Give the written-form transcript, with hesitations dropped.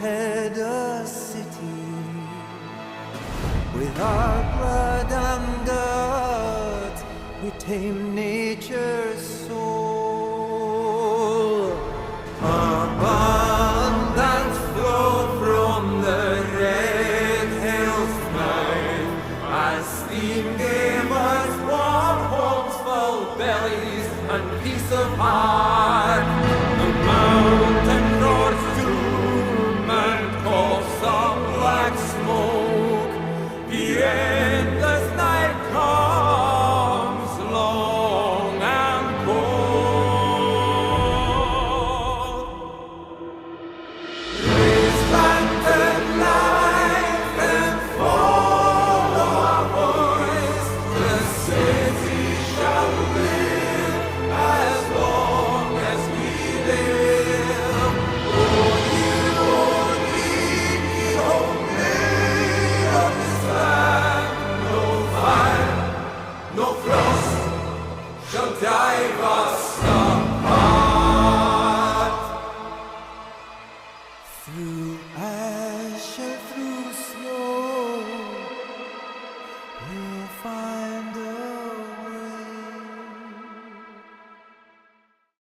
created a city with our blood and dirt. We tame nature's soul. Abundance flow from the red hill's mouth as steam gave us warm homes, full bellies, and peace of heart. The mountain roars doom and coughs up black smoke. The endless night comes long and cold. Raise lantern light and follow our voice. The city shall live as long as we live. Oh, ye, oh, made of this land, no fire, no frost shall drive us apart. Through azure